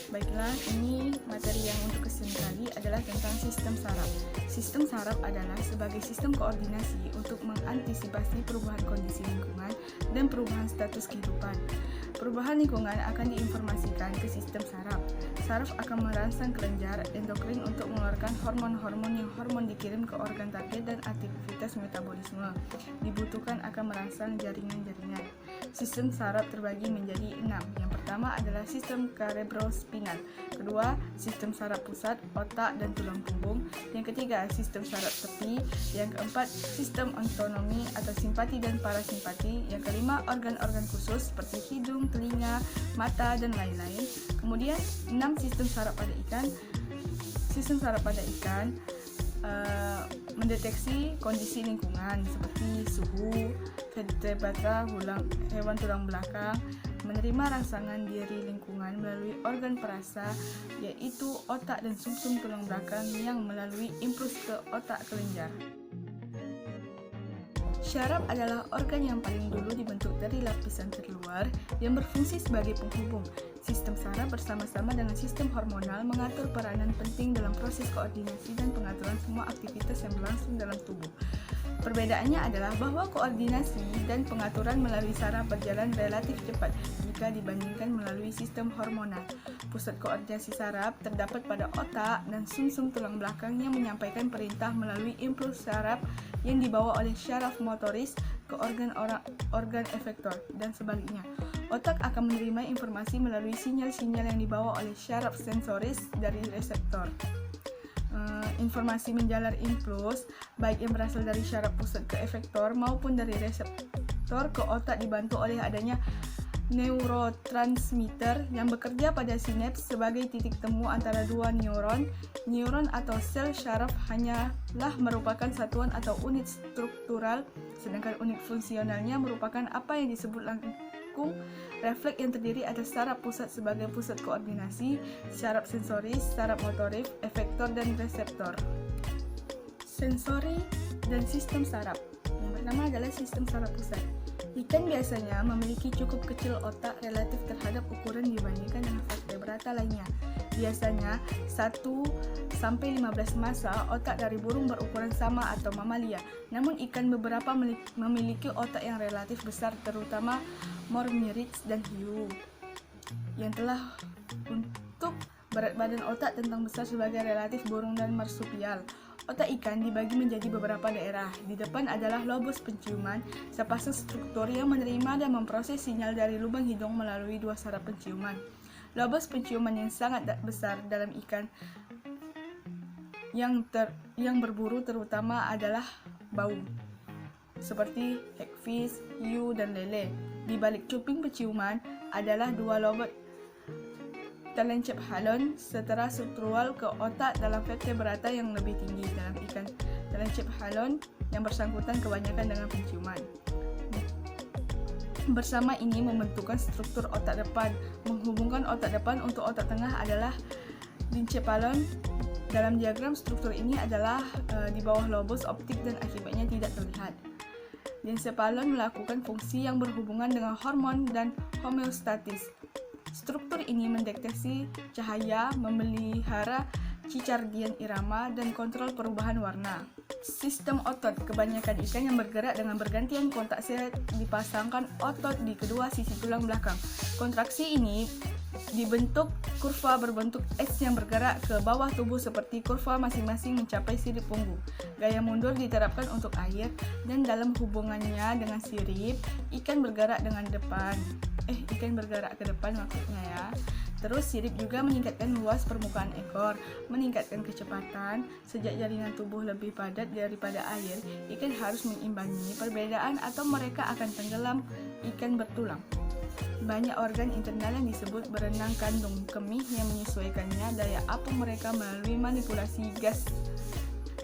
Baiklah, ini materi yang untuk kesini kali adalah tentang sistem saraf. Sistem saraf adalah sebagai sistem koordinasi untuk mengantisipasi perubahan kondisi lingkungan dan perubahan status kehidupan. Perubahan lingkungan akan diinformasikan ke sistem saraf. Saraf akan merangsang kelenjar endokrin untuk mengeluarkan hormon-hormon yang dikirim ke organ target dan aktivitas metabolisme dibutuhkan akan merangsang jaringan-jaringan. Sistem saraf terbagi menjadi 6. Yang pertama adalah sistem cerebrospinal. Kedua, sistem saraf pusat, otak dan tulang punggung. Yang ketiga, sistem saraf tepi. Yang keempat, sistem otonomi atau simpati dan parasimpati. Yang kelima, organ-organ khusus seperti hidung, telinga, mata dan lain-lain. Kemudian 6, sistem saraf pada ikan. Sistem saraf pada ikan mendeteksi kondisi lingkungan seperti suhu, vertebrata, hewan tulang belakang, menerima rangsangan diri lingkungan melalui organ perasa yaitu otak dan sumsum tulang belakang yang melalui impuls ke otak kelenjar. Syaraf adalah organ yang paling dulu dibentuk dari lapisan terluar yang berfungsi sebagai penghubung. Sistem saraf bersama-sama dengan sistem hormonal mengatur peranan penting dalam proses koordinasi dan pengaturan semua aktivitas yang berlangsung dalam tubuh. Perbedaannya adalah bahwa koordinasi dan pengaturan melalui saraf berjalan relatif cepat jika dibandingkan melalui sistem hormonal. Pusat koordinasi saraf terdapat pada otak dan sumsum tulang belakang yang menyampaikan perintah melalui impuls saraf yang dibawa oleh syaraf motoris ke organ efektor dan sebaliknya. Otak akan menerima informasi melalui sinyal-sinyal yang dibawa oleh syaraf sensoris dari reseptor. Informasi menjalar impuls baik yang berasal dari syaraf pusat ke efektor maupun dari reseptor ke otak dibantu oleh adanya neurotransmitter yang bekerja pada sinaps sebagai titik temu antara dua neuron. Neuron atau sel syaraf hanyalah merupakan satuan atau unit struktural, sedangkan unit fungsionalnya merupakan apa yang disebut langkung refleks yang terdiri atas saraf pusat sebagai pusat koordinasi, syaraf sensoris, saraf motorik, efektor dan reseptor. Sensori dan sistem saraf. Yang pertama adalah sistem saraf pusat. Ikan biasanya memiliki cukup kecil otak relatif terhadap ukuran dibandingkan dengan vertebrata lainnya. Biasanya 1-15 massa otak dari burung berukuran sama atau mamalia. Namun ikan beberapa memiliki otak yang relatif besar, terutama mormyrids dan hiu yang telah untuk berat badan otak tentang besar sebagai relatif burung dan marsupial. Otak ikan dibagi menjadi beberapa daerah. Di depan adalah lobus penciuman, sepasang struktur yang menerima dan memproses sinyal dari lubang hidung melalui dua saraf penciuman. Lobus penciuman yang sangat besar dalam ikan yang berburu terutama adalah bau, seperti hagfish, hiu, dan lele. Di balik cuping penciuman adalah dua lobot telencephalon setara struktural ke otak dalam vertebrata yang lebih tinggi. Dalam ikan telencephalon yang bersangkutan kebanyakan dengan penciuman. Bersama ini membentukkan struktur otak depan. Menghubungkan otak depan untuk otak tengah adalah diencephalon. Dalam diagram struktur ini adalah di bawah lobus optik dan akibatnya tidak terlihat. Diencephalon melakukan fungsi yang berhubungan dengan hormon dan homeostatis. Struktur ini mendeteksi cahaya, memelihara circadian irama, dan kontrol perubahan warna. Sistem otot. Kebanyakan ikan yang bergerak dengan bergantian kontak sel dipasangkan otot di kedua sisi tulang belakang. Kontraksi ini dibentuk kurva berbentuk S yang bergerak ke bawah tubuh seperti kurva masing-masing mencapai sirip punggung. Gaya mundur diterapkan untuk air, dan dalam hubungannya dengan sirip, ikan bergerak ke depan maksudnya ya. Terus sirip juga meningkatkan luas permukaan ekor, meningkatkan kecepatan. Sejak jaringan tubuh lebih padat daripada air, ikan harus mengimbangi perbedaan atau mereka akan tenggelam. Ikan bertulang. Banyak organ internal yang disebut berenang kandung kemih yang menyesuaikannya daya apung mereka melalui manipulasi gas.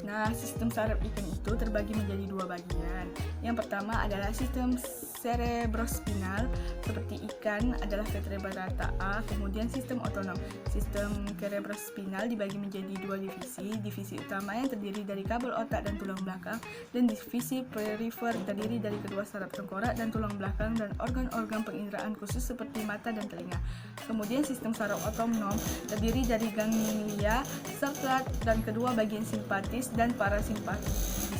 Nah, sistem saraf ikan itu terbagi menjadi dua bagian. Yang pertama adalah sistem cerebrospinal seperti ikan adalah vertebrata A. Kemudian sistem otonom. Sistem cerebrospinal dibagi menjadi dua divisi. Divisi utama yang terdiri dari kabel otak dan tulang belakang, dan divisi perifer terdiri dari kedua saraf tengkorak dan tulang belakang dan organ-organ penginderaan khusus seperti mata dan telinga. Kemudian sistem saraf otonom terdiri dari ganglia, sertlat, dan kedua bagian simpatis dan parasimpatis.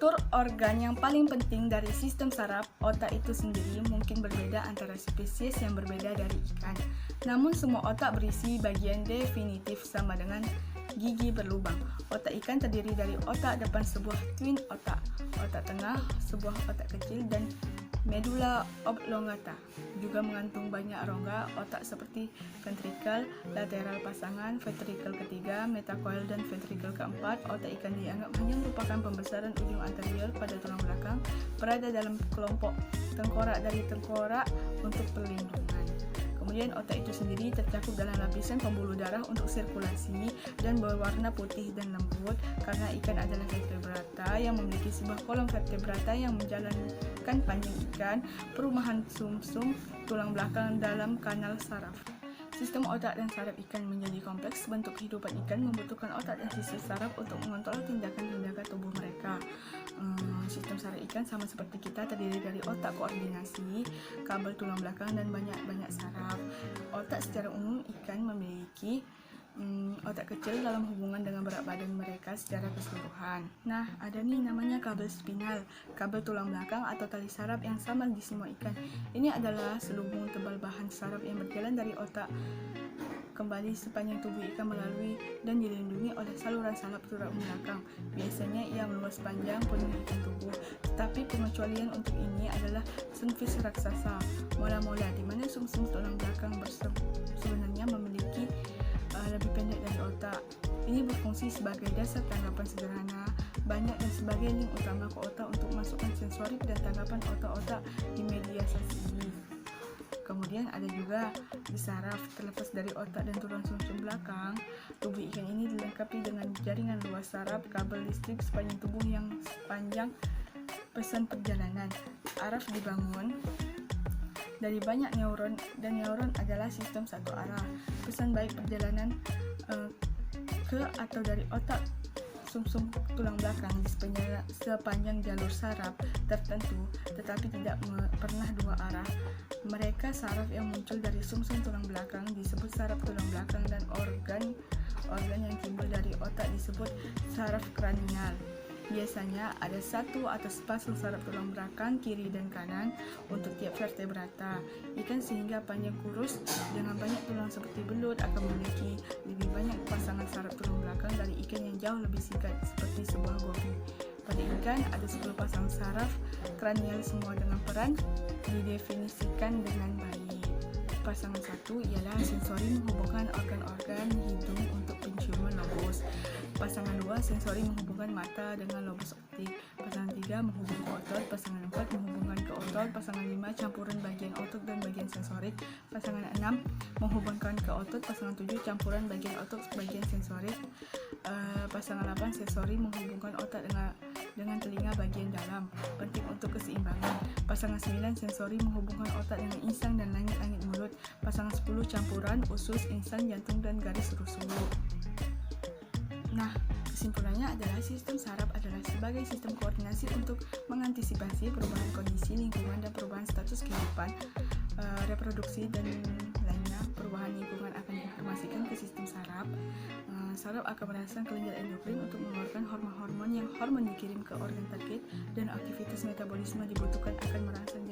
Struktur organ yang paling penting dari sistem saraf otak itu sendiri mungkin berbeda antara spesies yang berbeda dari ikan. Namun semua otak berisi bagian definitif sama dengan gigi berlubang. Otak ikan terdiri dari otak depan sebuah twin otak, otak tengah sebuah otak kecil, dan medula oblongata. Juga mengandung banyak rongga otak seperti ventrikel lateral pasangan, ventrikel ketiga, metacoel, dan ventrikel keempat. Otak ikan dianggap hanya merupakan pembesaran ujung anterior pada tulang belakang, berada dalam kelompok tengkorak dari tengkorak untuk perlindungan. Kemudian otak itu sendiri tercakup dalam lapisan pembuluh darah untuk sirkulasi dan berwarna putih dan lembut karena ikan adalah vertebrata yang memiliki sebuah kolom vertebrata yang menjalankan panjang ikan, perumahan sumsum tulang belakang dalam kanal saraf. Sistem otak dan saraf ikan menjadi kompleks. Bentuk kehidupan ikan membutuhkan otak dan sistem saraf untuk mengontrol tindakan-tindakan tubuh mereka. Sistem saraf ikan sama seperti kita, terdiri dari otak koordinasi, kabel tulang belakang, dan banyak saraf. Otak secara umum ikan memiliki otak kecil dalam hubungan dengan berat badan mereka secara keseluruhan. Nah, ada nih namanya kabel spinal, kabel tulang belakang atau tali saraf yang sama di semua ikan. Ini adalah selubung tebal bahan saraf yang berjalan dari otak kembali sepanjang tubuh ikan melalui dan dilindungi oleh saluran saraf tulang belakang. Biasanya ia meluas panjang penuh ikan tubuh, tetapi pengecualian untuk ini adalah sunfish raksasa, mola-mola, di mana sumsum tulang belakang sebenarnya memiliki lebih pendek dari otak. Ini berfungsi sebagai dasar tanggapan sederhana, banyak, dan sebagai link utama ke otak untuk masukkan sensorik dan tanggapan otak-otak di mediasi. Kemudian ada juga di saraf. Terlepas dari otak dan tulang sumsum belakang, tubuh ikan ini dilengkapi dengan jaringan luas saraf, kabel listrik sepanjang tubuh yang sepanjang pesan perjalanan. Saraf dibangun dari banyak neuron, dan neuron adalah sistem satu arah. Pesan baik perjalanan ke atau dari otak sumsum tulang belakang di sepanjang jalur saraf tertentu, tetapi tidak pernah dua arah. Mereka saraf yang muncul dari sumsum tulang belakang disebut saraf tulang belakang, dan organ yang timbul dari otak disebut saraf kranial. Biasanya ada satu atau sepasang saraf tulang belakang kiri dan kanan untuk tiap vertebrata. Ikan sehingga panjang kurus dengan banyak tulang seperti belut akan memiliki lebih banyak pasangan saraf tulang belakang dari ikan yang jauh lebih singkat seperti sebuah gobi. Pada ikan ada 10 pasang saraf kranial, semua dengan peran didefinisikan dengan baik. Pasangan satu ialah sensori menghubungkan organ-organ hidung untuk penciuman lobus. Pasangan 2 sensori menghubungkan mata dengan lobus optik. Pasangan 3 menghubung ke otot. Pasangan 4 menghubungkan ke otot. Pasangan 5 campuran bagian otot dan bagian sensorik. Pasangan 6 menghubungkan ke otot. Pasangan 7 campuran bagian otot bagian sensorik. Pasangan 8 sensori menghubungkan otak dengan telinga bagian dalam, penting untuk keseimbangan. Pasangan 9 sensori menghubungkan otak dengan insang dan langit-langit mulut. Pasangan 10 campuran usus, insang, jantung, dan garis rusuk. Nah, kesimpulannya adalah sistem saraf adalah sebagai sistem koordinasi untuk mengantisipasi perubahan kondisi lingkungan dan perubahan status kehidupan, reproduksi, dan lainnya. Perubahan lingkungan akan diinformasikan ke sistem saraf. Saraf akan merangsang kelenjar endokrin untuk mengeluarkan hormon-hormon yang dikirim ke organ target, dan aktivitas metabolisme dibutuhkan akan merangsang